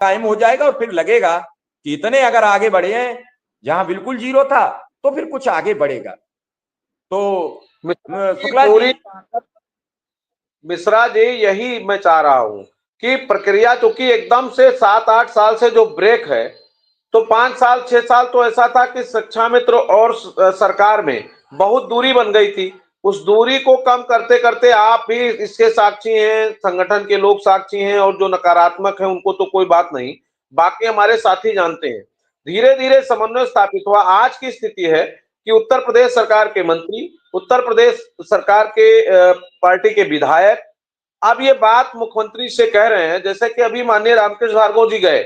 कायम हो जाएगा और फिर लगेगा कि इतने अगर आगे बढ़े हैं, जहां बिल्कुल जीरो था तो फिर कुछ आगे बढ़ेगा। तो शुक्ला जी, मिश्रा जी, यही मैं चाह रहा हूं कि प्रक्रिया चूंकि एकदम से 7-8 साल से जो ब्रेक है, तो 5 साल 6 साल तो ऐसा था कि शिक्षा मित्र और सरकार में बहुत दूरी बन गई थी। उस दूरी को कम करते करते आप भी इसके साक्षी हैं, संगठन के लोग साक्षी हैं, और जो नकारात्मक है उनको तो कोई बात नहीं, बाकी हमारे साथी जानते हैं। धीरे धीरे समन्वय स्थापित हुआ। आज की स्थिति है कि उत्तर प्रदेश सरकार के मंत्री, उत्तर प्रदेश सरकार के पार्टी के विधायक अब ये बात मुख्यमंत्री से कह रहे हैं। जैसे कि अभी माननीय रामकृष्ण भार्गव जी गए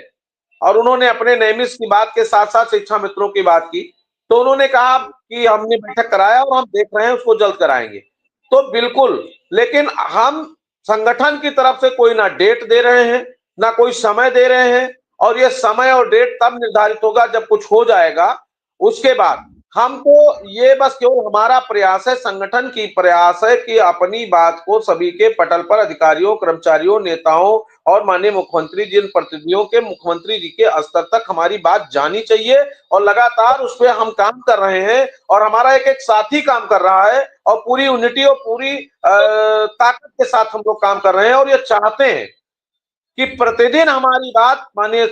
और उन्होंने अपने नैमिष की बात के साथ साथ शिक्षा मित्रों की बात की, तो उन्होंने कहा कि हमने बैठक कराया और हम देख रहे हैं उसको जल्द कराएंगे। तो बिल्कुल, लेकिन हम संगठन की तरफ से कोई ना डेट दे रहे हैं, ना कोई समय दे रहे हैं, और ये समय और डेट तब निर्धारित होगा जब कुछ हो जाएगा। उसके बाद हमको ये बस केवल हमारा प्रयास है, संगठन की प्रयास है कि अपनी बात को सभी के पटल पर, अधिकारियों, कर्मचारियों, नेताओं और माननीय मुख्यमंत्री जिन प्रतिनिधियों के, मुख्यमंत्री जी के स्तर तक हमारी बात जानी चाहिए, और लगातार उस पर हम काम कर रहे हैं। और हमारा एक एक साथी काम कर रहा है और पूरी यूनिटी और पूरी ताकत के साथ हम लोग काम कर रहे हैं, और ये चाहते हैं कि प्रतिदिन हमारी बात माननीय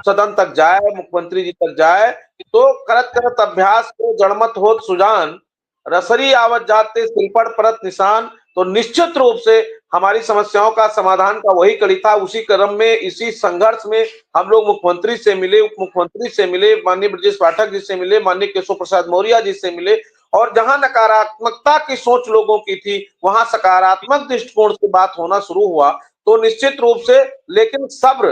सदन तक जाए, मुख्यमंत्री जी तक जाए। तो करत करत अभ्यास को जड़मत होत सुजान, रसरी आवत जाते सिलपट परत निशान। तो निश्चित रूप से हमारी समस्याओं का समाधान का वही कड़ी था। उसी क्रम में, इसी संघर्ष में हम लोग मुख्यमंत्री से मिले, उप मुख्यमंत्री से मिले, माननीय ब्रजेश पाठक जी से मिले, माननीय केशव प्रसाद मौर्य जी से मिले, और जहां नकारात्मकता की सोच लोगों की थी वहां सकारात्मक दृष्टिकोण से बात होना शुरू हुआ। तो निश्चित रूप से, लेकिन सब्र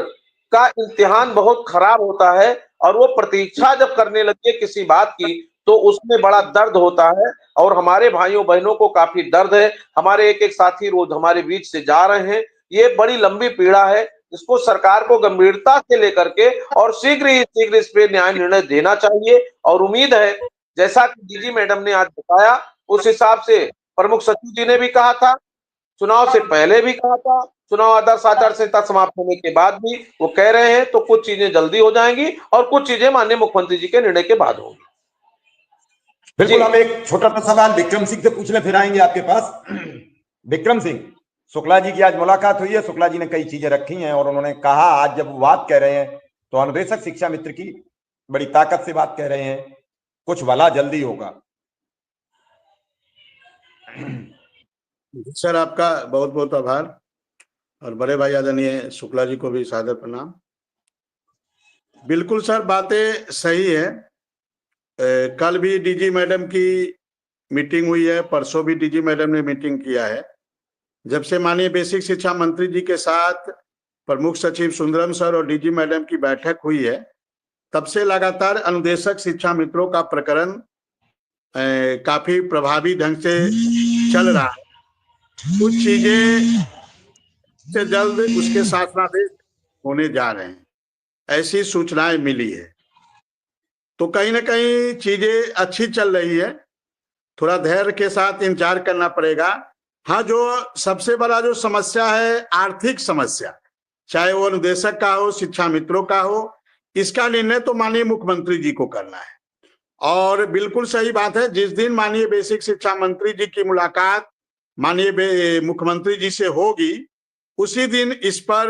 का इम्तिहान बहुत खराब होता है, और वो प्रतीक्षा जब करने लगे किसी बात की तो उसमें बड़ा दर्द होता है। और हमारे भाइयों बहनों को काफी दर्द है। हमारे एक एक साथी रोज हमारे बीच से जा रहे हैं। ये बड़ी लंबी पीड़ा है, इसको सरकार को गंभीरता से लेकर के और शीघ्र ही शीघ्र इस पे न्याय निर्णय देना चाहिए। और उम्मीद है, जैसा कि डीजी मैडम ने आज बताया, उस हिसाब से प्रमुख सचिव जी ने भी कहा था, चुनाव से पहले भी कहा था, चुनाव आदर्श आचार संहिता समाप्त होने के बाद भी वो कह रहे हैं। तो कुछ चीजें जल्दी हो जाएंगी और कुछ चीजें माननीय मुख्यमंत्री जी के निर्णय के बाद होंगी। बिल्कुल, हम एक छोटा सा सवाल विक्रम सिंह से पूछने फिर आएंगे आपके पास। विक्रम सिंह, शुक्ला जी की आज मुलाकात हुई है, शुक्ला जी ने कई चीजें रखी हैं और उन्होंने कहा, आज जब वो बात कह रहे हैं तो अनुदेशक शिक्षा मित्र की बड़ी ताकत से बात कह रहे हैं, कुछ भला जल्दी होगा। सर, आपका बहुत बहुत आभार, और बड़े भाई आदरणीय शुक्ला जी को भी सादर प्रणाम। बिल्कुल सर, बातें सही है। कल भी डीजी मैडम की मीटिंग हुई है, परसों भी डीजी मैडम ने मीटिंग किया है। जब से माननीय बेसिक शिक्षा मंत्री जी के साथ प्रमुख सचिव सुंदरम सर और डीजी मैडम की बैठक हुई है, तब से लगातार अनुदेशक शिक्षा मित्रों का प्रकरण काफी प्रभावी ढंग से चल रहा है। कुछ चीजें से जल्द उसके शासनादेश होने जा रहे हैं, ऐसी सूचनाएं मिली है। तो कहीं ना कहीं चीजें अच्छी चल रही है, थोड़ा धैर्य के साथ इंतजार करना पड़ेगा। हाँ, जो सबसे बड़ा जो समस्या है, आर्थिक समस्या, चाहे वो अनुदेशक का हो, शिक्षा मित्रों का हो, इसका निर्णय तो माननीय मुख्यमंत्री जी को करना है। और बिल्कुल सही बात है, जिस दिन माननीय बेसिक शिक्षा मंत्री जी की मुलाकात माननीय मुख्यमंत्री जी से होगी, उसी दिन इस पर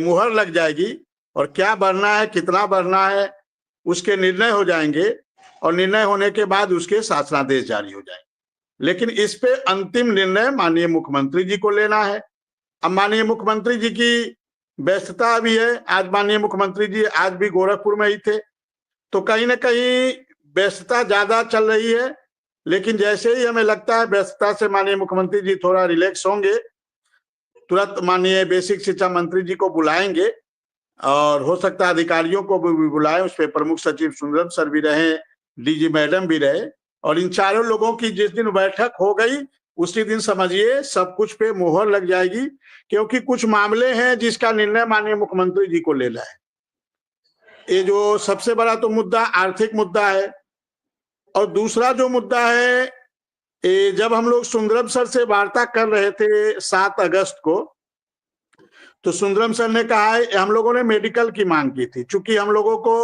मुहर लग जाएगी, और क्या बढ़ना है, कितना बढ़ना है, उसके निर्णय हो जाएंगे, और निर्णय होने के बाद उसके शासनादेश जारी हो जाएंगे। लेकिन इस पे अंतिम निर्णय माननीय मुख्यमंत्री जी को लेना है। अब माननीय मुख्यमंत्री जी की व्यस्तता भी है। आज माननीय मुख्यमंत्री जी आज भी गोरखपुर में ही थे, तो कहीं ना कहीं व्यस्तता ज्यादा चल रही है। लेकिन जैसे ही हमें लगता है व्यस्तता से माननीय मुख्यमंत्री जी थोड़ा रिलैक्स होंगे, तुरंत माननीय बेसिक शिक्षा मंत्री जी को बुलाएंगे, और हो सकता है अधिकारियों को भी बुलाएं। उस पर प्रमुख सचिव सुंदरम सर भी रहे, डीजी मैडम भी रहे, और इन चारों लोगों की जिस दिन बैठक हो गई, उसी दिन समझिए सब कुछ पे मोहर लग जाएगी। क्योंकि कुछ मामले हैं जिसका निर्णय माननीय मुख्यमंत्री जी को लेना है। ये जो सबसे बड़ा तो मुद्दा आर्थिक मुद्दा है, और दूसरा जो मुद्दा है, जब हम लोग सुंदरम सर से वार्ता कर रहे थे 7 अगस्त को, तो सुंदरम सर ने कहा है हम लोगों ने मेडिकल की मांग की थी, चूंकि हम लोगों को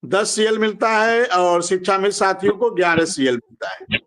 10 CL मिलता है और शिक्षा मित्र साथियों को 11 CL मिलता है।